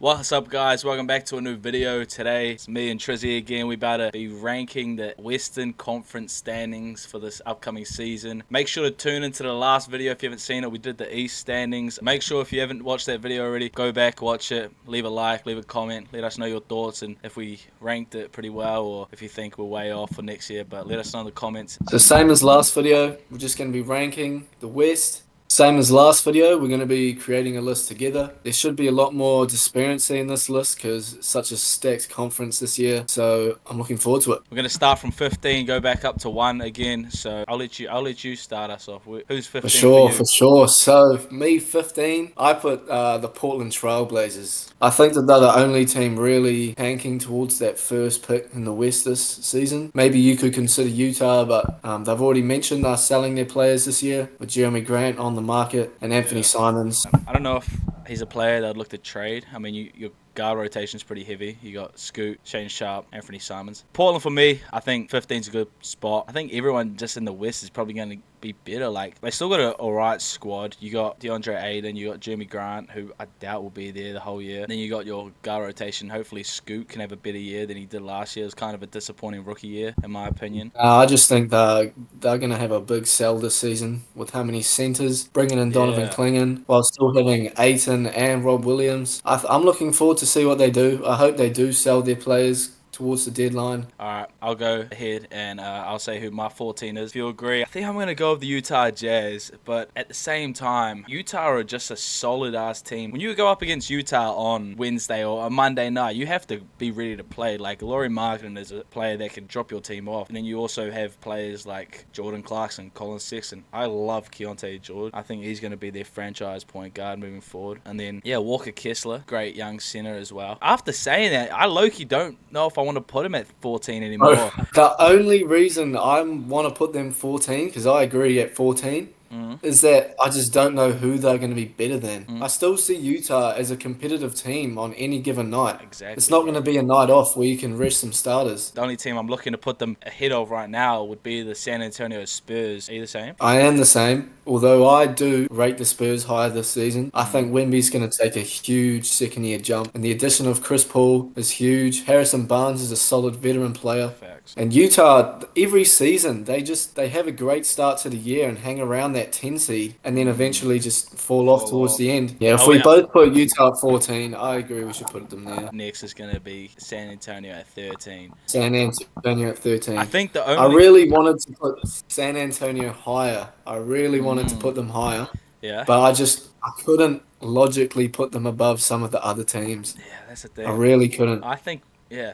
What's up, guys? Welcome back to a new video. Today it's me and Trizzy again. We about to be ranking the Western Conference standings for this upcoming season. Make sure to tune into the last video if you haven't seen it. We did the East standings. Make sure if you haven't watched that video already, go back, watch it, leave a like, leave a comment, let us know your thoughts and if we ranked it pretty well or if you think we're way off for next year. But let us know in the comments. So same as last video, we're just going to be ranking the West. Same as last video, we're going to be creating a list together. There should be a lot more disparity in this list because it's such a stacked conference this year. So I'm looking forward to it. We're gonna start from 15, go back up to 1 again. So I'll let you start us off. Who's For 15 for sure, you? for sure. So me, 15, I put the Portland Trailblazers. I think that they're the only team really tanking towards that first pick in the West this season. Maybe you could consider Utah, but they've already mentioned they're selling their players this year with Jeremy Grant on the market and Anthony Yeah. Simons. I don't know if he's a player that I'd look to trade. I mean, your guard rotation's pretty heavy. You got Scoot, Shane Sharp, Anthony Simons. Portland for me, I think 15's a good spot. I think everyone just in the West is probably going to be better. Like, they still got an alright squad. You got DeAndre Ayton, you got Jeremy Grant, who I doubt will be there the whole year. Then you got your guard rotation. Hopefully Scoot can have a better year than he did last year. It was kind of a disappointing rookie year, in my opinion. I just think they're going to have a big sell this season with how many centers, bringing in Donovan Yeah. Clingan while still having Aiton and Rob Williams. I'm looking forward to see what they do. I hope they do sell their players towards the deadline. Alright, I'll go ahead and I'll say who my 14 is. If you agree, I think I'm going to go with the Utah Jazz, but at the same time, Utah are just a solid ass team. When you go up against Utah on Wednesday or a Monday night, you have to be ready to play. Like, Lauri Markkanen is a player that can drop your team off. And then you also have players like Jordan Clarkson, Colin Sexton. I love Keontae George. I think he's going to be their franchise point guard moving forward. And then, yeah, Walker Kessler, great young center as well. After saying that, I low-key don't know if I want to put him at 14 Oh, anymore. the only reason I want to put them 14, because I agree at 14, Mm, is that I just don't know who they're going to be better than. mm. I still see Utah as a competitive team on any given night. It's Exactly, not going bro. to be a night off where you can rest some starters. The only team I'm looking to put them ahead of right now would be the San Antonio Spurs. Are you the same? I am the same, although I do rate the Spurs higher this season. I Mm, think Wemby's going to take a huge second year jump, and the addition of Chris Paul is huge. Harrison Barnes is a solid veteran player. facts. And Utah, every season, they have a great start to the year and hang around that 10 seed, and then Mm, eventually just fall off fall towards off. the end. Yeah, if I we went both put Utah at 14, I agree we should put them there. next is going to be San Antonio at 13. San Antonio at I 13. think the I only. really wanted to put San Antonio higher. I really wanted to Mm, put them higher. yeah. But I couldn't logically put them above some of the other teams. Yeah, that's the I thing. really couldn't. I think, yeah,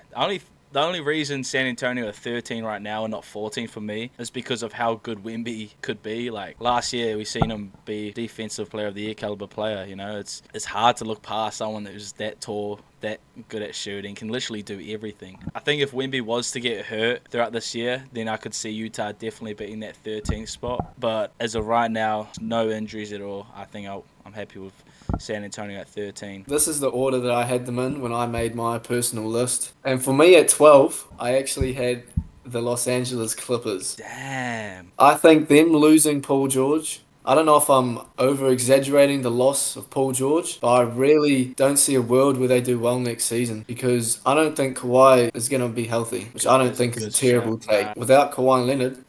the only reason San Antonio are 13 right now and not 14 for me is because of how good Wemby could be. Like, last year we seen him be defensive player of the year caliber player. You know, it's hard to look past someone who's that tall, that good at shooting, can literally do everything. I think if Wemby was to get hurt throughout this year, then I could see Utah definitely being that 13th spot. But as of right now, no injuries at all. I think I'm happy with San Antonio at 13. This is the order that I had them in when I made my personal list. And for me at 12, I actually had the Los Angeles Clippers. Damn. I think them losing Paul George. I don't know if I'm over exaggerating the loss of Paul George, but I really don't see a world where they do well next season because I don't think Kawhi is going to be healthy, which I don't That's a think is a good shout. terrible take. Nah. Without Kawhi Leonard,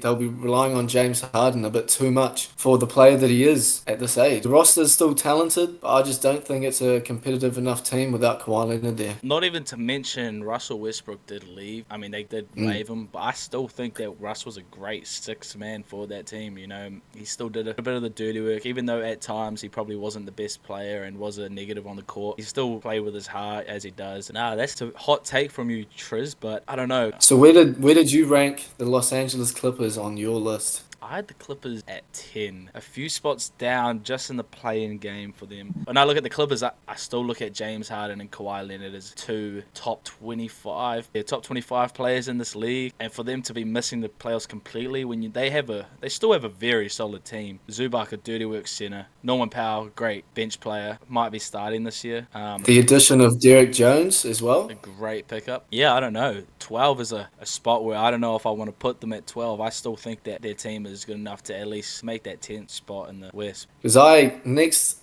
they'll be relying on James Harden a bit too much for the player that he is at this age. The roster's still talented, but I just don't think it's a competitive enough team without Kawhi Leonard there. Not even to mention Russell Westbrook did leave. I mean, they did Mm. waive him, but I still think that Russ was a great sixth man for that team. You know, he still did a bit of the dirty work, even though at times he probably wasn't the best player and was a negative on the court. He still played with his heart as he does. Nah, that's a hot take from you, Triz, but I don't know. So where did you rank the Los Angeles Clippers on your list? I had the Clippers at 10, a few spots down just in the play-in game for them. When I look at the Clippers, I still look at James Harden and Kawhi Leonard as two top 25 players in this league, and for them to be missing the playoffs completely when they still have a very solid team. Zubac, a dirty work center. Norman Powell, great bench player, might be starting this year. The addition of Derek Jones as A well. great pickup. Yeah, I don't know. 12 is a spot where I don't know if I want to put them at 12. I still think that their team is good enough to at least make that 10th spot in the West. Because I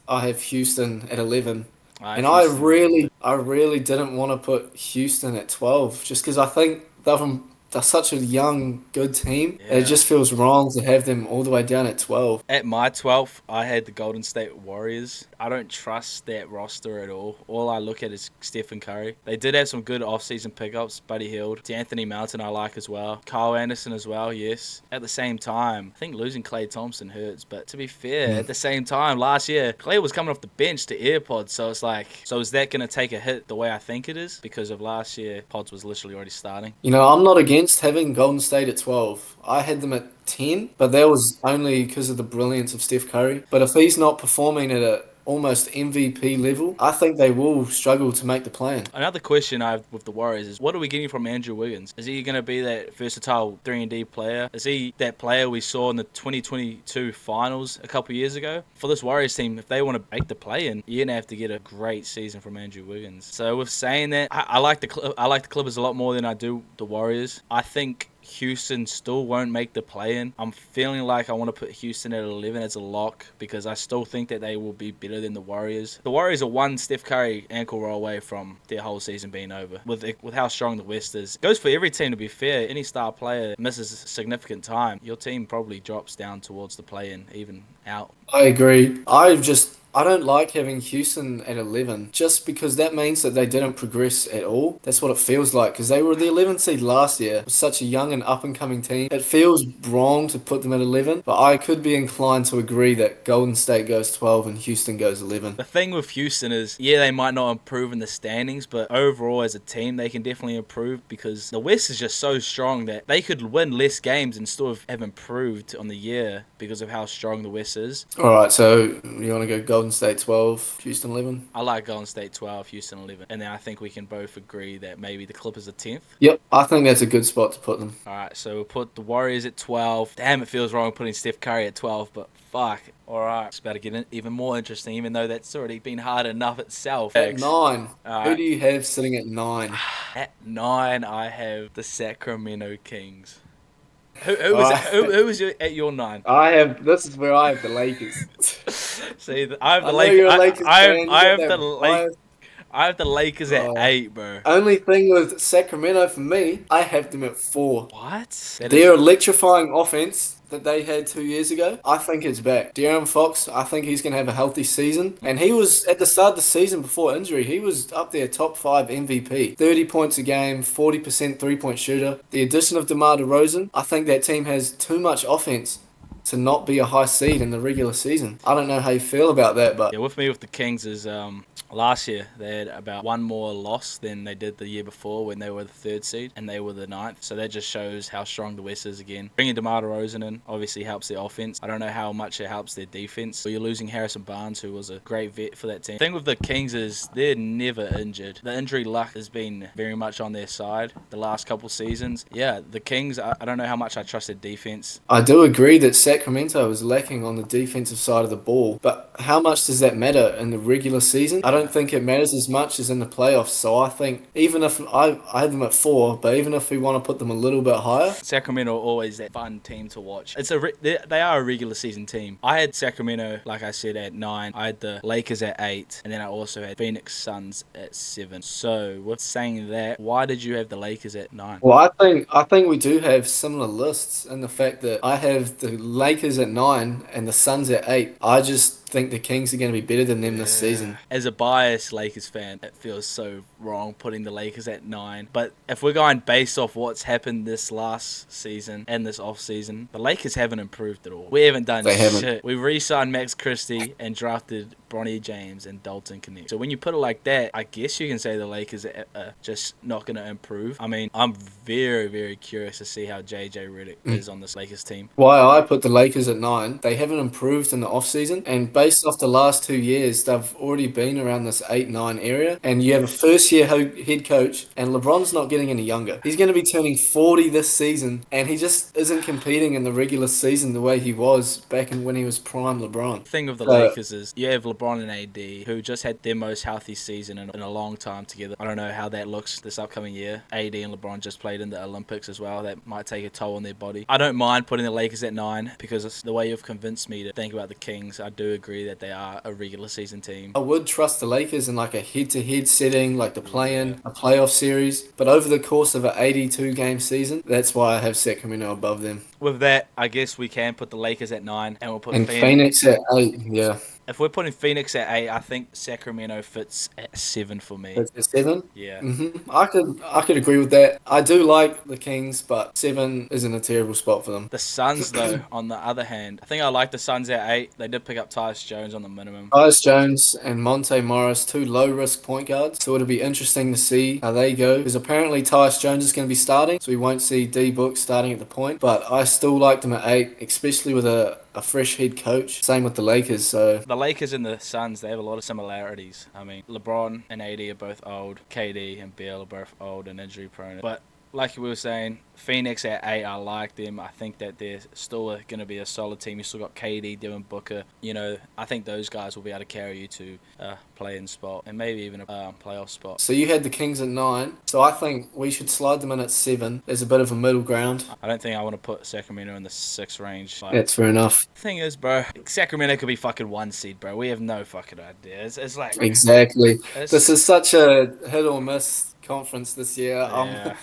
have Houston at 11. I And have Houston at 11. I really didn't want to put Houston at 12 just because I think they're such a young, good team. It Yeah. just feels wrong to have them all the way down at 12. At my 12th, I had the Golden State Warriors. I don't trust that roster at all. All I look at is Stephen Curry. They did have some good offseason pickups. Buddy Hield, D'Anthony Melton I like as well. Kyle Anderson as well, yes. At the same time, I think losing Klay Thompson hurts. But to be fair, at the same time, last year, Klay was coming off the bench to AirPods. So it's like, so is that going to take a hit the way I think it is? Because of last year, Pods was literally already starting. You know, I'm not against having Golden State at 12. I had them at 10, but that was only because of the brilliance of Steph Curry. But if he's not performing at a almost MVP level, I think they will struggle to make the play-in. Another question I have with the Warriors is, what are we getting from Andrew Wiggins? Is he going to be that versatile 3-and-D player? Is he that player we saw in the 2022 finals a couple years ago? For this Warriors team, if they want to make the play-in, you're going to have to get a great season from Andrew Wiggins. So with saying that, I like the Clippers a lot more than I do the Warriors. I think Houston still won't make the play-in. I'm feeling like I want to put Houston at 11 as a lock because I still think that they will be better than the Warriors. The Warriors are one Steph Curry ankle roll away from their whole season being over. With how strong the West is, it goes for every team, to be fair. Any star player misses significant time, your team probably drops down towards the play-in, even out. I agree. I don't like having Houston at 11 just because that means that they didn't progress at all. That's what it feels like because they were the 11th seed last year. Such a young and up and coming team. It feels wrong to put them at 11, but I could be inclined to agree that Golden State goes 12 and Houston goes 11. The thing with Houston is, yeah, they might not improve in the standings, but overall as a team, they can definitely improve because the West is just so strong that they could win less games and still have improved on the year because of how strong the West is. All right, so you want to go Golden State 12, Houston 11? I like Golden State 12, Houston 11, and then I think we can both agree that maybe the Clippers are 10th. Yep, I think that's a good spot to put them. All right, so we'll put the Warriors at 12. Damn, it feels wrong putting Steph Curry at 12, but fuck. All right, it's about to get even more interesting, even though that's already been hard enough itself. At 9, All who right, do you have sitting at 9? at 9, I have the Sacramento Kings. Who All was right, who was at your 9? this is where I have the Lakers. See, I have I the know Lake. you're a Lakers fan. You I got have the that Lake. bias. I have the Lakers at Oh. 8, bro. Only thing with Sacramento for me, I have them at 4. What? That is Their electrifying offense that they had 2 years ago, I think it's back. De'Aaron Fox, I think he's going to have a healthy season. And he was, at the start of the season before injury, he was up there top 5 MVP. 30 points a game, 40% three-point shooter. The addition of DeMar DeRozan, I think that team has too much offense to not be a high seed in the regular season. I don't know how you feel about that, but Yeah, with me with the Kings is last year they had about one more loss than they did the year before when they were the 3rd seed and they were the 9th. So that just shows how strong the West is again. Bringing DeMar DeRozan in obviously helps their offense. I don't know how much it helps their defense. So you're losing Harrison Barnes, who was a great vet for that team. The thing with the Kings is they're never injured. The injury luck has been very much on their side the last couple seasons. Yeah, the Kings, I don't know how much I trust their defense. I do agree that Sacramento is lacking on the defensive side of the ball, but how much does that matter in the regular season? I don't think it matters as much as in the playoffs. So I think even if I had them at 4, but even if we want to put them a little bit higher, Sacramento are always that fun team to watch. They are a regular season team. I had Sacramento, like I said, at 9. I had the Lakers at 8, and then I also had Phoenix Suns at 7. So with saying that, why did you have the Lakers at 9? well, I think we do have similar lists in the fact that I have the Lakers at 9 and the Suns at 8. I just think the Kings are going to be better than them this season. As a biased Lakers fan, it feels so wrong putting the Lakers at 9. But if we're going based off what's happened this last season and this off season, the Lakers haven't improved at all. We haven't done They haven't. shit. We re-signed Max Christie and drafted Bronny James and Dalton Connect. So when you put it like that, I guess you can say the Lakers are just not going to improve. I mean, I'm very, very curious to see how JJ Redick is on this Lakers team. Why I put the Lakers at 9, they haven't improved in the offseason, and based off the last 2 years, they've already been around this 8-9 area. And you have a first year head coach, and LeBron's not getting any younger. He's going to be turning 40 this season, and he just isn't competing in the regular season the way he was back in when he was prime LeBron. The thing with the So, Lakers is you have LeBron and AD, who just had their most healthy season in a long time together. I don't know how that looks this upcoming year. AD and LeBron just played in the Olympics as well. That might take a toll on their body. I don't mind putting the Lakers at 9 because it's the way you've convinced me to think about the Kings. I do agree agree that they are a regular season team. I would trust the Lakers in like a head-to-head setting, like the Yeah. play-in, a playoff series. But over the course of an 82 game season, that's why I have Sacramento above them. With that, I guess we can put the Lakers at 9, and we'll put And Phoenix. Phoenix at 8, yeah. If we're putting Phoenix at 8, I think Sacramento fits at 7 for me. That's a 7. Yeah. I could agree with that. I do like the Kings, but 7 isn't a terrible spot for them. The Suns, though, on the other hand, I think I like the Suns at 8. They did pick up Tyus Jones on the minimum. Tyus Jones and Monte Morris, two low-risk point guards, so it'll be interesting to see how they go. Because apparently Tyus Jones is going to be starting, so we won't see D Book starting at the point. But I still like them at 8, especially with a fresh head coach. Same with the Lakers. So The Lakers and the Suns, they have a lot of similarities. I mean, LeBron and AD are both old. KD and Beal are both old and injury prone. But like we were saying, Phoenix at 8, I like them. I think that they're still going to be a solid team. You still got KD, Devin Booker. You know, I think those guys will be able to carry you to a play-in spot and maybe even a playoff spot. So you had the Kings at 9. So I think we should slide them in at 7. There's a bit of a middle ground. I don't think I want to put Sacramento in the 6 range. Like, That's fair enough. thing is, bro, Sacramento could be fucking 1 seed, bro. We have no fucking idea. It's like Exactly. it's, This is such a hit or miss conference this year. yeah,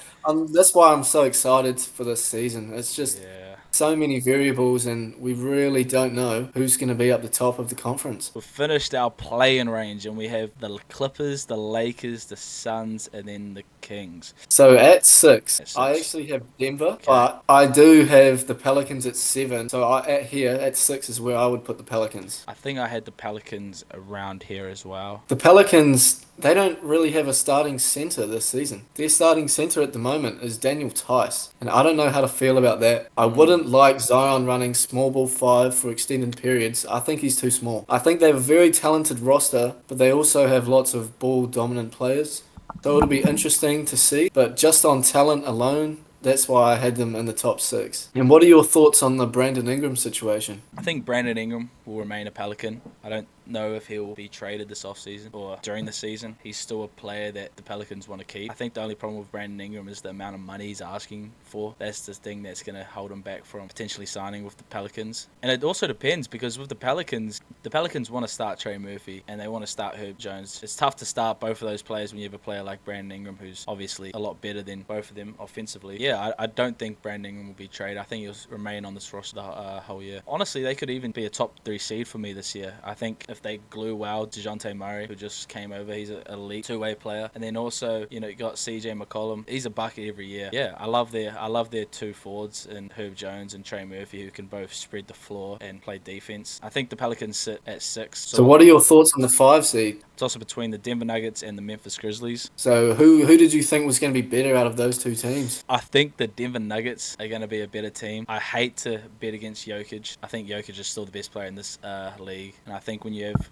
That's why I'm so excited for this season. It's just yeah. so many variables, and we really don't know who's going to be up the top of the conference. We've finished our play-in range, and we have the Clippers, the Lakers, the Suns, and then the Kings. So at 6, At I 6. actually have Denver, Okay. but I do have the Pelicans at 7. So at 6 is where I would put the Pelicans. I think I had the Pelicans around here as well. The Pelicans, they don't really have a starting center this season. Their starting center at the moment is Daniel Tice, and I don't know how to feel about that. I wouldn't like Zion running small ball 5 for extended periods. I think he's too small. I think they have a very talented roster, but they also have lots of ball dominant players. So it'll be interesting to see, but just on talent alone, that's why I had them in the top 6. And what are your thoughts on the Brandon Ingram situation? I think Brandon Ingram will remain a Pelican. I don't know if he'll be traded this offseason or during the season. He's still a player that the Pelicans want to keep. I think the only problem with Brandon Ingram is the amount of money he's asking for. That's the thing that's going to hold him back from potentially signing with the Pelicans. And it also depends because with the Pelicans want to start Trey Murphy and they want to start Herb Jones. It's tough to start both of those players when you have a player like Brandon Ingram who's obviously a lot better than both of them offensively. Yeah, I don't think Brandon Ingram will be traded. I think he'll remain on this roster the whole year. Honestly, they could even be a top 3 seed for me this year. I think if they glue well DeJounte Murray, who just came over, he's an elite two-way player. And then also, you got CJ McCollum. He's a bucket every year. Yeah, I love their 2 forwards and Herb Jones and Trey Murphy who can both spread the floor and play defense. I think the Pelicans sit at 6. So what are your thoughts on the 5 seed? It's also between the Denver Nuggets and the Memphis Grizzlies. So who did you think was going to be better out of those two teams? I think the Denver Nuggets are going to be a better team. I hate to bet against Jokic. I think Jokic is still the best player in this league. And I think when you have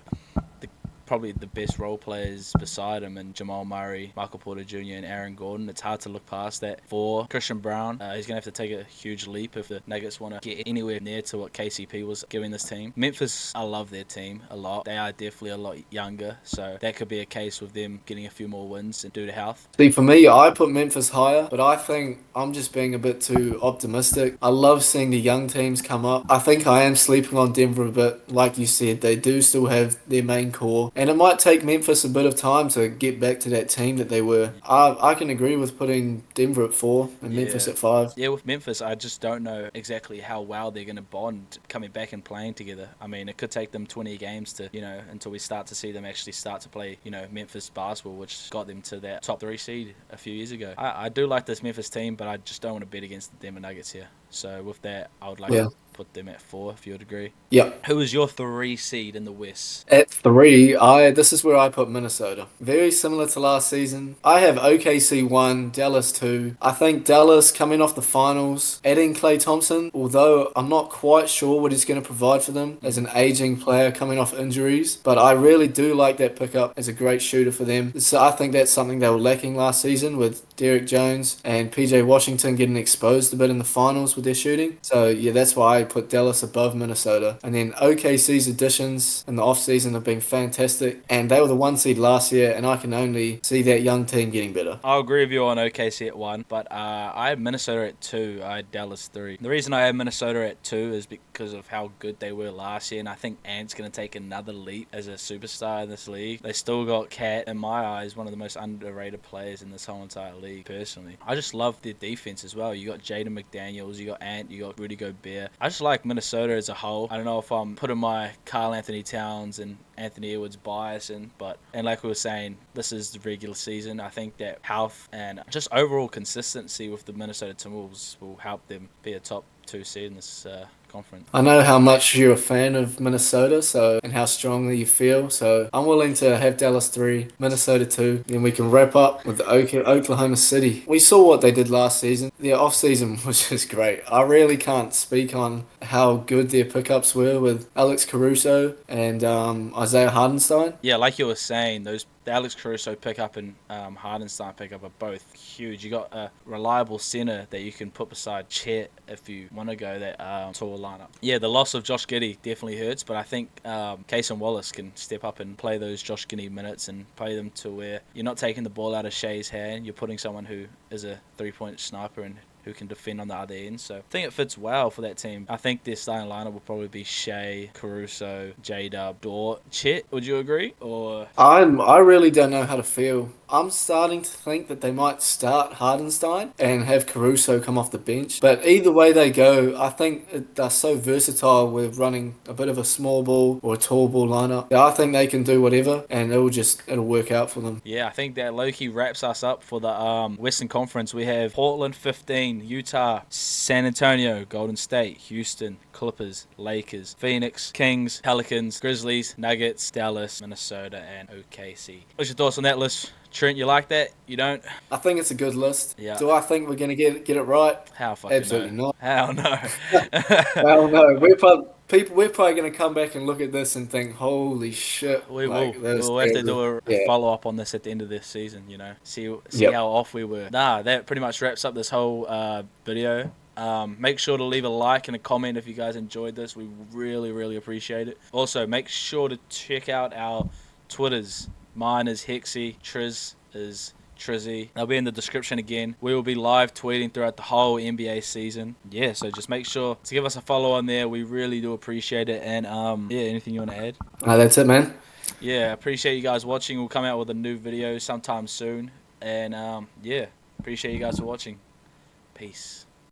probably the best role players beside him and Jamal Murray, Michael Porter Jr. and Aaron Gordon, it's hard to look past that. For Christian Brown, he's going to have to take a huge leap if the Nuggets want to get anywhere near to what KCP was giving this team. Memphis, I love their team a lot. They are definitely a lot younger, so that could be a case with them getting a few more wins and due to health. See, for me, I put Memphis higher, but I think I'm just being a bit too optimistic. I love seeing the young teams come up. I think I am sleeping on Denver a bit. Like you said, they do still have their main core. And it might take Memphis a bit of time to get back to that team that they were. I can agree with putting Denver at 4 and Memphis at 5. Yeah, with Memphis, I just don't know exactly how well they're going to bond coming back and playing together. I mean, it could take them 20 games to, until we start to see them actually start to play, Memphis basketball, which got them to that top 3 seed a few years ago. I do like this Memphis team, but I just don't want to bet against the Denver Nuggets here. So with that, I would like to put them at 4, if you would agree. Yep. Who is your 3 seed in the West? At 3, this is where I put Minnesota. Very similar to last season. I have OKC 1, Dallas 2. I think Dallas coming off the finals, adding Klay Thompson, although I'm not quite sure what he's going to provide for them as an aging player coming off injuries, but I really do like that pickup as a great shooter for them. So I think that's something they were lacking last season with Derek Jones and PJ Washington getting exposed a bit in the finals with with their shooting. So yeah, that's why I put Dallas above Minnesota. And then OKC's additions in the offseason have been fantastic, and they were the 1 seed last year, and I can only see that young team getting better. I'll agree with you on OKC at 1, but I had Minnesota at 2. I had Dallas 3. The reason I had Minnesota at 2 is because of how good they were last year, and I think Ant's going to take another leap as a superstar in this league. They still got Cat, in my eyes, one of the most underrated players in this whole entire league, personally. I just love their defense as well. You got Jaden McDaniels, you got Ant, you got Rudy Gobert. I just like Minnesota as a whole. I don't know if I'm putting my Karl Anthony Towns and Anthony Edwards bias in, but, and like we were saying, this is the regular season. I think that health and just overall consistency with the Minnesota Timberwolves will help them be a top 2 seed in this conference. I know how much you're a fan of Minnesota, and how strongly you feel. So I'm willing to have Dallas 3, Minnesota 2, then we can wrap up with Oklahoma City. We saw what they did last season. Their off season was just great. I really can't speak on how good their pickups were with Alex Caruso and Isaiah Hardenstein. Yeah, like you were saying, the Alex Caruso pickup and Hardenstein pickup are both huge. You got a reliable center that you can put beside Chet if you want to go that tall lineup. Yeah, the loss of Josh Giddey definitely hurts, but I think Case and Wallace can step up and play those Josh Giddey minutes and play them to where you're not taking the ball out of Shea's hand. You're putting someone who is a three-point sniper and who can defend on the other end. So I think it fits well for that team. I think their starting lineup will probably be Shea, Caruso, J-Dub, Dort, Chet. Would you agree? Or I really don't know how to feel. I'm starting to think that they might start Hardenstein and have Caruso come off the bench. But either way they go, I think they're so versatile with running a bit of a small ball or a tall ball lineup. Yeah, I think they can do whatever, and it'll work out for them. yeah, I think that low-key wraps us up for the Western Conference. We have Portland 15, Utah, San Antonio, Golden State, Houston, Clippers, Lakers, Phoenix, Kings, Pelicans, Grizzlies, Nuggets, Dallas, Minnesota, and OKC. What's your thoughts on that list? Trent, you like that? You don't? I think it's a good list. Yeah. Do I think we're gonna get it right? How fucking no? Absolutely not. How no? Well, no, we're probably gonna come back and look at this and think, holy shit, We will. like that was We'll have to crazy. do a Yeah. follow up on this at the end of this season. See Yep. how off we were. Nah, that pretty much wraps up this whole video. Make sure to leave a like and a comment if you guys enjoyed this. We really, really appreciate it. Also, make sure to check out our Twitters. Mine is Hexiyyy. Triz is Trizzy. They'll be in the description again. We will be live tweeting throughout the whole NBA season. Yeah, so just make sure to give us a follow on there. We really do appreciate it. And yeah, anything you want to add? That's it, man. Yeah, appreciate you guys watching. We'll come out with a new video sometime soon. And yeah, appreciate you guys for watching. Peace.